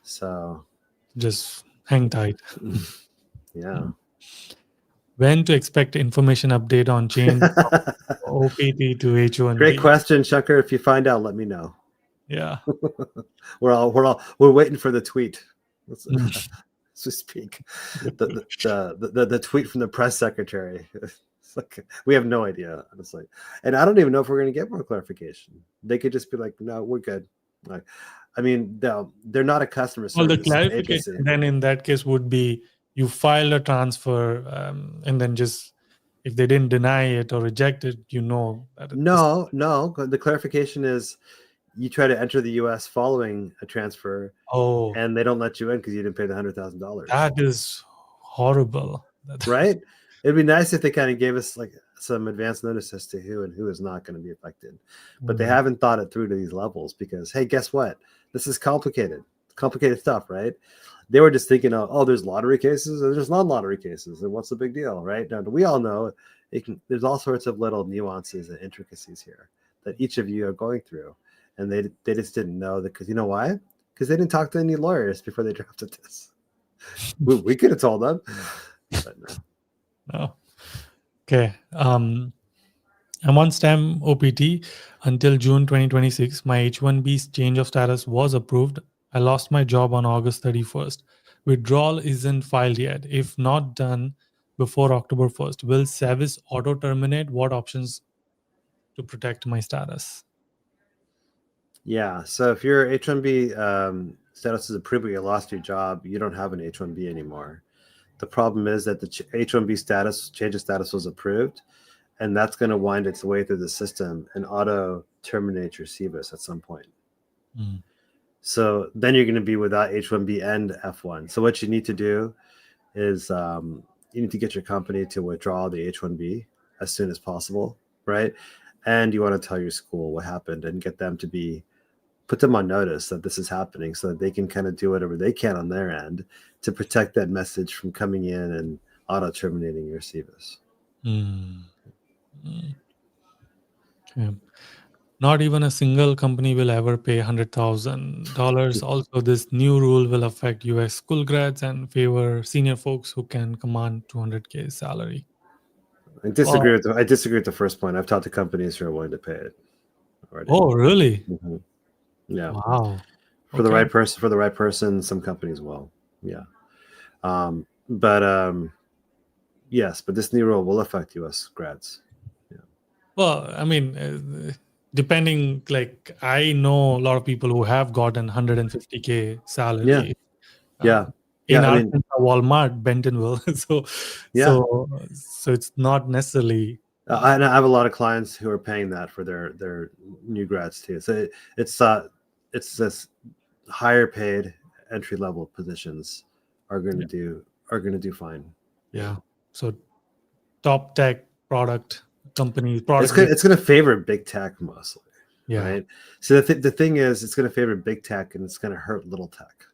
So just hang tight. Yeah. When to expect information update on change OPT to H1B? Great question, Shankar. If you find out, let me know. Yeah. we're waiting for the tweet. So speak. The tweet from the press secretary. It's like, we have no idea, honestly. And I don't even know if we're going to get more clarification. They could just be like, no, we're good. Like, I mean, they're not a customer service. Well, the clarification agency. Then in that case would be you file a transfer and then just, if they didn't deny it or reject it, that no. The clarification is you try to enter the U.S. following a transfer, and they don't let you in because you didn't pay the $100,000. That is horrible. Right? It'd be nice if they kind of gave us like some advance notice as to who and who is not going to be affected. But they haven't thought it through to these levels because, hey, guess what? This is complicated stuff, right? They were just thinking, there's lottery cases and there's non-lottery cases, and what's the big deal, right? Now, we all know there's all sorts of little nuances and intricacies here that each of you are going through, and they just didn't know that, because you know why? Because they didn't talk to any lawyers before they drafted this. we could have told them, but no. Oh. Okay. I'm on STEM OPT until June 2026. My H1B change of status was approved. I lost my job on August 31st. Withdrawal isn't filed yet. If not done before October 1st, will service auto terminate? What options to protect my status? Yeah. So if your H1B status is approved, but you lost your job, you don't have an H1B anymore. The problem is that the H1B change of status was approved, and that's going to wind its way through the system and auto terminate your CBIS at some point. So then you're going to be without H1B and F1. So what you need to do is you need to get your company to withdraw the H1B as soon as possible, right? And you want to tell your school what happened and get them to put them on notice that this is happening so that they can kind of do whatever they can on their end to protect that message from coming in and auto-terminating your CBIS. Okay. Not even a single company will ever pay $100,000. Also, this new rule will affect US school grads and favor senior folks who can command $200K salary. I disagree with the first point. I've talked to companies who are willing to pay it already. Oh, really? Mm-hmm. Yeah. Wow. For the right person, some companies will. Yeah. Yes, but this new rule will affect US grads. Yeah. Well, I mean, depending, like, I know a lot of people who have gotten $150K salary. Yeah. In Arkansas, Walmart, Bentonville. So it's not necessarily. I have a lot of clients who are paying that for their new grads too. So it's this higher paid entry level positions are going to do fine. Yeah. So top tech product companies. It's going to favor big tech mostly. Yeah. Right. So the thing is, it's going to favor big tech and it's going to hurt little tech.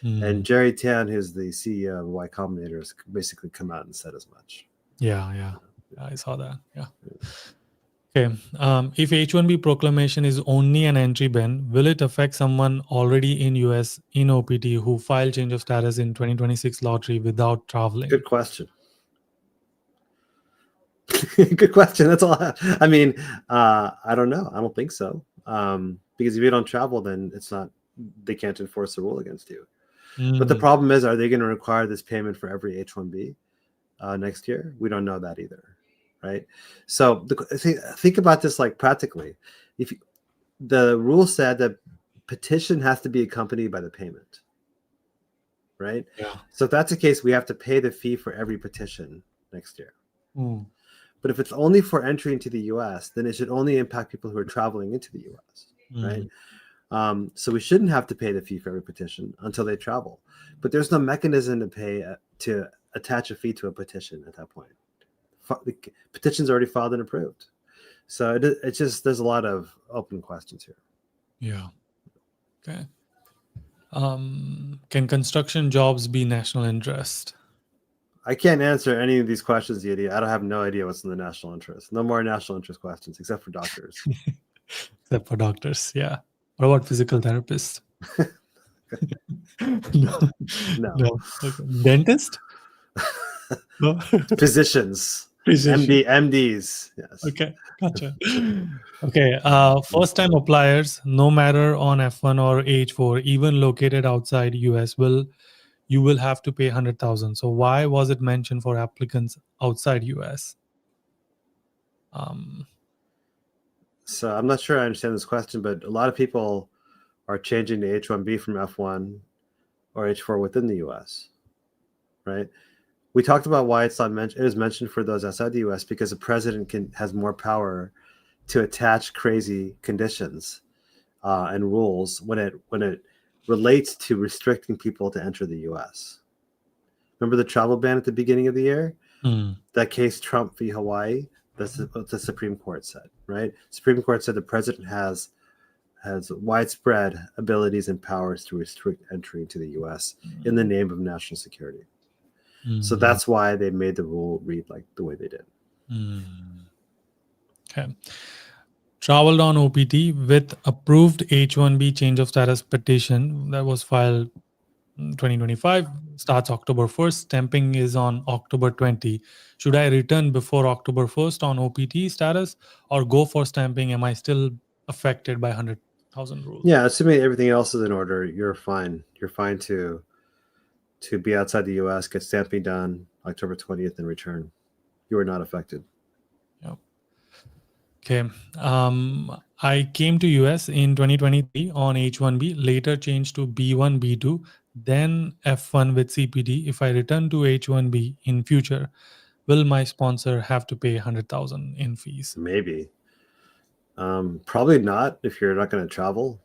And Jerry Tan, who's the CEO of Y Combinator, has basically come out and said as much. Yeah, I saw that. Yeah. Okay. If H1B proclamation is only an entry ban, will it affect someone already in US in OPT who filed change of status in 2026 lottery without traveling? Good question. Good question. That's all. I mean, I don't know. I don't think so. Because if you don't travel, then it's not. They can't enforce the rule against you. But the problem is, are they going to require this payment for every H1B next year? We don't know that either, right? So think about this like practically. If the rule said that petition has to be accompanied by the payment, right? Yeah. So if that's the case, we have to pay the fee for every petition next year. But if it's only for entry into the US, then it should only impact people who are traveling into the US, right? So we shouldn't have to pay the fee for every petition until they travel. But there's no mechanism to pay to attach a fee to a petition at that point. The petition's already filed and approved. So it's just, there's a lot of open questions here. Yeah. Okay. Can construction jobs be national interest? I can't answer any of these questions, Yeti. I don't have no idea what's in the national interest. No more national interest questions, except for doctors. Except for doctors, yeah. What about physical therapists? No. No. Okay. Dentist? No. Physicians. Physician. MDs. Yes. Okay, gotcha. Okay, first-time appliers, no matter on F1 or H4, even located outside US, you will have to pay 100,000. So why was it mentioned for applicants outside US? So I'm not sure I understand this question, but a lot of people are changing to H1B from F1 or H4 within the US, right? We talked about why it's not mentioned. It is mentioned for those outside the US because the president has more power to attach crazy conditions and rules when it relates to restricting people to enter the US. Remember the travel ban at the beginning of the year? That case Trump v. Hawaii? That's what the Supreme Court said, right? Supreme Court said the president has widespread abilities and powers to restrict entry into the US in the name of national security. So that's why they made the rule read like the way they did. Okay. Traveled on OPT with approved H1B change of status petition that was filed 2025, starts October 1st. Stamping is on October 20. Should I return before October 1st on OPT status or go for stamping? Am I still affected by 100,000 rules? Yeah, assuming everything else is in order, you're fine. You're fine to be outside the US, get stamping done October 20th and return. You are not affected. Yep. Okay. I came to US in 2023 on H1B, later changed to B1, B2, then F1 with CPD. If I return to H1B in future, will my sponsor have to pay 100,000 in fees? Maybe. Probably not if you're not going to travel.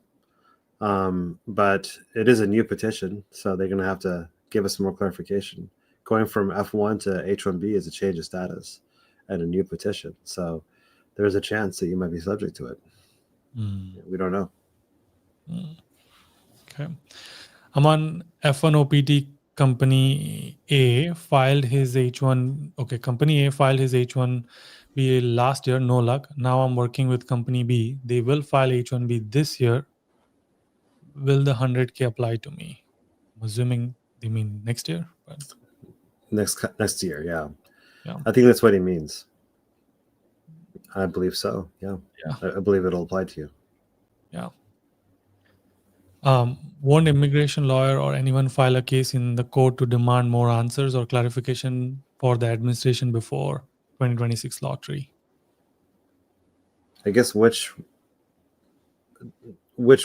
But it is a new petition, so they're going to have to give us some more clarification. Going from F1 to H1B is a change of status and a new petition. So there's a chance that you might be subject to it. We don't know. Okay. I'm on F1 OPT. Company A filed his H1. Okay, Company A filed his H1B last year. No luck. Now I'm working with Company B. They will file H1B this year. Will the 100K apply to me? I'm assuming they mean next year. But Next year, yeah. Yeah. I think that's what he means. I believe so. Yeah. I believe it'll apply to you. Yeah. Won't immigration lawyer or anyone file a case in the court to demand more answers or clarification for the administration before 2026 lottery? I guess which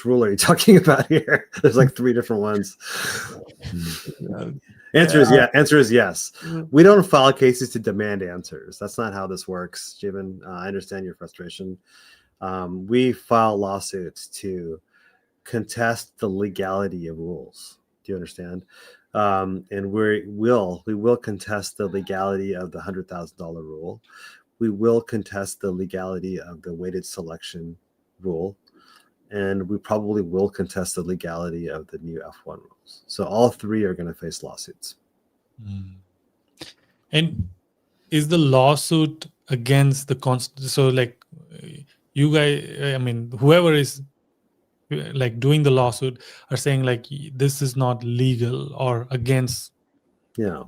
rule are you talking about here? There's like 3 different ones. Answer is yes. We don't file cases to demand answers. That's not how this works, Jivan. I understand your frustration. We file lawsuits to contest the legality of rules. Do you understand? And we will contest the legality of the $100,000 rule. We will contest the legality of the weighted selection rule. And we probably will contest the legality of the new F1 rules. So all 3 are going to face lawsuits. And is the lawsuit against the so like you guys, I mean, whoever is like doing the lawsuit are saying like this is not legal or against. Yeah,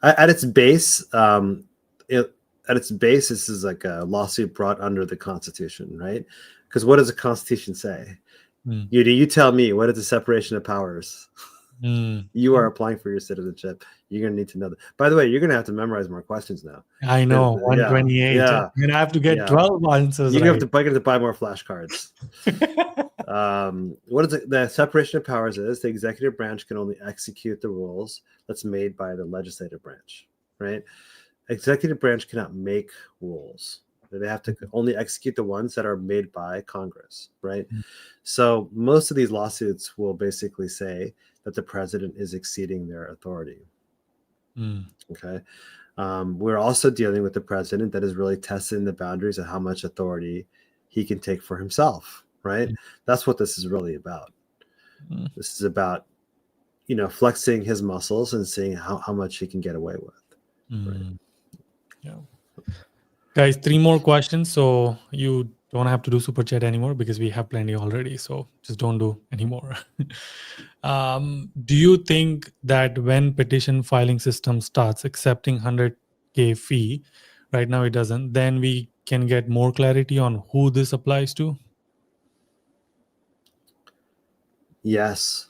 at its base, at its base, this is like a lawsuit brought under the Constitution, right? Because what does the Constitution say? Mm. You tell me, what is the separation of powers? Mm. You are applying for your citizenship. You're gonna need to know that. By the way, you're gonna have to memorize more questions now. I know, 128. Yeah, And I have to get yeah. 12 answers You're right. gonna have to buy more flashcards. What is it? The separation of powers is the executive branch can only execute the rules that's made by the legislative branch, right? Executive branch cannot make rules. They have to only execute the ones that are made by Congress, right? So most of these lawsuits will basically say that the president is exceeding their authority. Okay. We're also dealing with the president that is really testing the boundaries of how much authority he can take for himself, right? That's what this is really about. This is about, flexing his muscles and seeing how much he can get away with. Right? Yeah. Guys, 3 more questions. So you don't have to do super chat anymore because we have plenty already. So just don't do anymore. Do you think that when petition filing system starts accepting 100K fee, right now it doesn't, then we can get more clarity on who this applies to? Yes.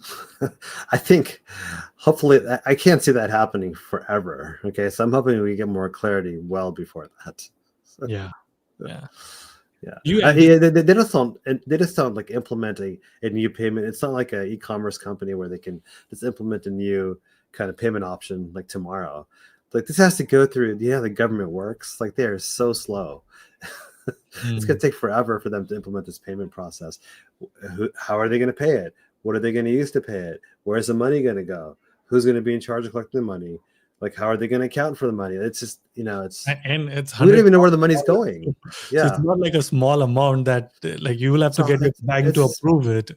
I think hopefully I can't see that happening forever. Okay. So I'm hoping we get more clarity well before that. Yeah. Yeah. Yeah. They just don't like implement a new payment. It's not like an e-commerce company where they can just implement a new kind of payment option like tomorrow. Like this has to go through, the government works. Like they are so slow. It's going to take forever for them to implement this payment process. How are they going to pay it? What are they going to use to pay it? Where's the money going to go? Who's going to be in charge of collecting the money? Like, how are they going to account for the money? It's just, and it's we don't even know where the money's going. Yeah. So it's not like a small amount that like you will have to get your bank to approve it.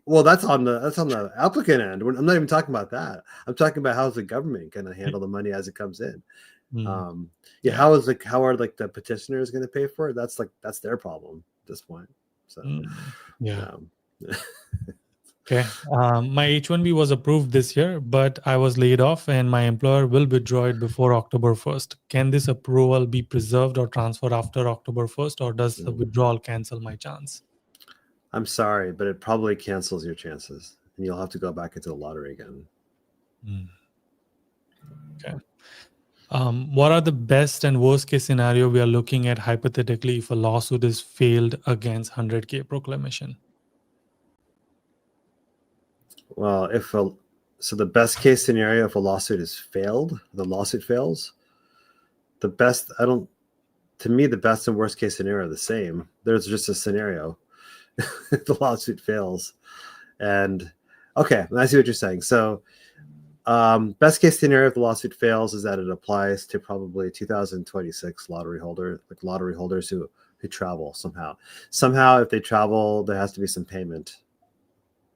Well, that's on the applicant end. I'm not even talking about that. I'm talking about how's the government going to handle the money as it comes in. How are the petitioners going to pay for it? That's their problem at this point. So Okay. My H1B was approved this year, but I was laid off and my employer will withdraw it before October 1st. Can this approval be preserved or transferred after October 1st, or does the withdrawal cancel my chance? I'm sorry, but it probably cancels your chances and you'll have to go back into the lottery again. Okay. What are the best and worst case scenario we are looking at hypothetically if a lawsuit is failed against 100K proclamation? Well, so the best case scenario, if a lawsuit is failed, the lawsuit fails. To me, the best and worst case scenario are the same. There's just a scenario. The lawsuit fails. And okay, I see what you're saying. So best case scenario if the lawsuit fails is that it applies to probably 2026 lottery holders who travel somehow. Somehow, if they travel, there has to be some payment.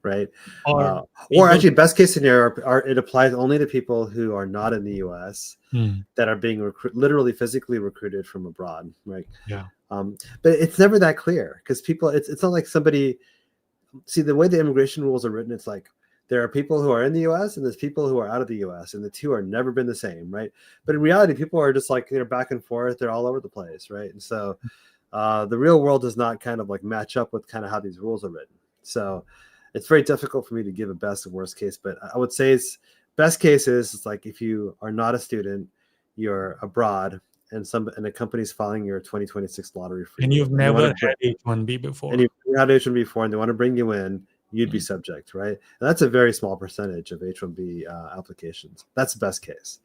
Right. Or actually, best case scenario, it applies only to people who are not in the U.S. That are being literally physically recruited from abroad. Right. Yeah. But it's never that clear because people, it's not like somebody. See, the way the immigration rules are written, it's like there are people who are in the U.S. and there's people who are out of the U.S. and the two are never been the same. Right. But in reality, people are just like they're back and forth. They're all over the place. Right. And so the real world does not kind of like match up with kind of how these rules are written. So it's very difficult for me to give a best and worst case, but I would say best case is it's like if you are not a student, you're abroad, and a company's filing your 2026 lottery for you. And you've never had H1B before. And you've never had H1B before, and they want to bring you in, you'd be subject, right? And that's a very small percentage of H1B applications. That's the best case.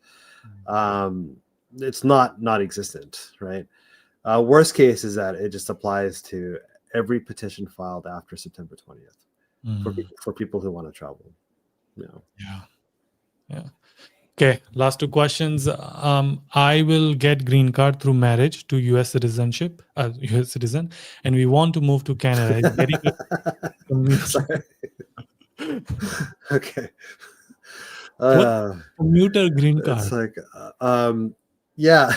It's not non-existent, right? Worst case is that it just applies to every petition filed after September 20th. For people who want to travel. Yeah. Okay, last 2 questions. I will get green card through marriage to US citizenship, US citizen, and we want to move to Canada. Sorry. Okay. Commuter green card. It's like, yeah.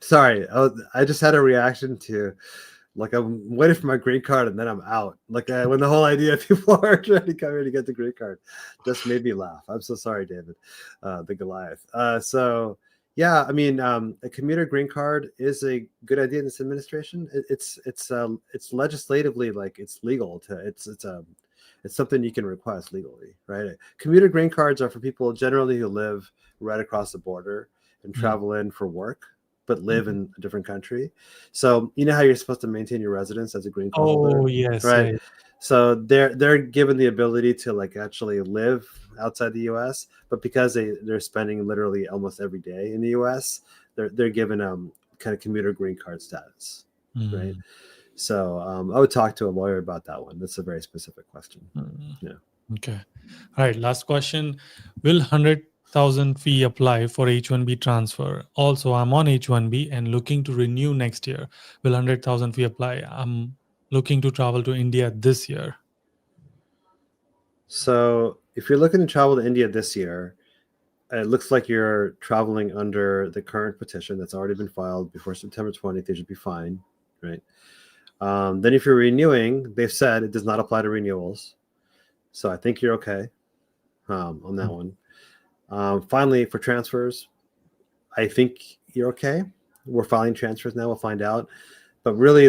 Sorry, I just had a reaction to, like, I'm waiting for my green card and then I'm out. Like, when the whole idea of people are trying to come here to get the green card just made me laugh. I'm so sorry, David, the Goliath. So yeah, I mean, a commuter green card is a good idea in this administration. It's legislatively, like, it's legal to it's something you can request legally, right? Commuter green cards are for people generally who live right across the border and travel in for work, but live in a different country. So you know how you're supposed to maintain your residence as a green card holder, Oh, yes. right? Yeah. So they're given the ability to, like, actually live outside the U.S., but because they're spending literally almost every day in the U.S., they're given kind of commuter green card status, right? So I would talk to a lawyer about that one. That's a very specific question. Yeah. Okay. All right. Last question. Will 100,000 fee apply for H1B transfer? Also, I'm on H1B and looking to renew next year. Will 100,000 fee apply? I'm looking to travel to India this year. So if you're looking to travel to India this year, it looks like you're traveling under the current petition that's already been filed before September 20th. They should be fine, right? Then if you're renewing, they've said it does not apply to renewals. So I think you're okay on that one. Finally, for transfers, I think you're okay. We're filing transfers now. We'll find out. But really,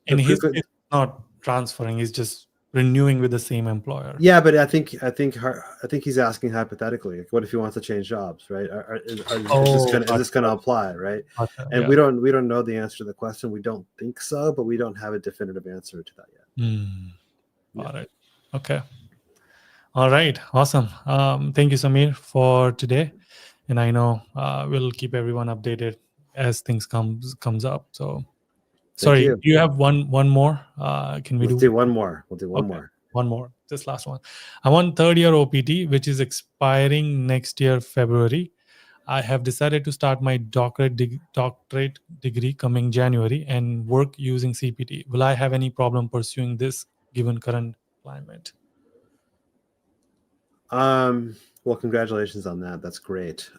in his case, not transferring, he's just renewing with the same employer. Yeah, but I think he's asking hypothetically, like, what if he wants to change jobs, right? Is this going to apply, right? And yeah, we don't know the answer to the question. We don't think so, but we don't have a definitive answer to that yet. All right. Okay. All right. Awesome. Thank you, Samir, for today. And I know we'll keep everyone updated as things comes up. So. Sorry, do you have one more? Can we do one more? We'll do one more. One more. This last one. I'm on third year OPT, which is expiring next year, February. I have decided to start my doctorate degree coming January and work using CPT. Will I have any problem pursuing this given current climate? Well, congratulations on that. That's great.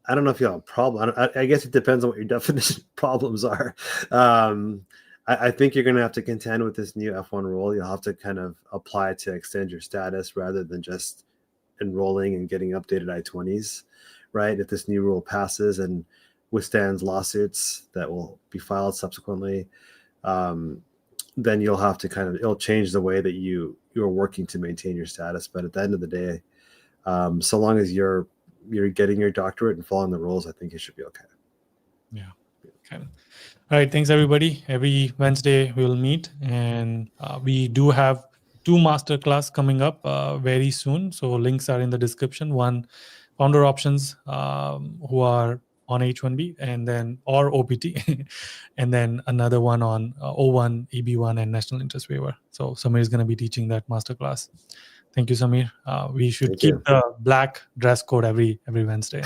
I don't know if you have a problem. I guess it depends on what your definition of problems are. I think you're going to have to contend with this new F1 rule. You'll have to kind of apply to extend your status rather than just enrolling and getting updated I-20s, right? If this new rule passes and withstands lawsuits that will be filed subsequently, then you'll have to it'll change the way that you're working to maintain your status. But at the end of the day, so long as you're getting your doctorate and following the rules, I think it should be okay. Yeah. Okay. All right. Thanks, everybody. Every Wednesday we will meet, and we do have 2 masterclass coming up very soon. So links are in the description. One, founder options who are on H1B and then or OPT, and then another one on O1, EB1, and national interest waiver. So Samir is going to be teaching that masterclass. Thank you, Samir. We should keep the black dress code every Wednesday.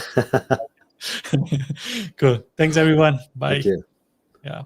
Cool. Thanks, everyone. Bye. Thank you. Yeah.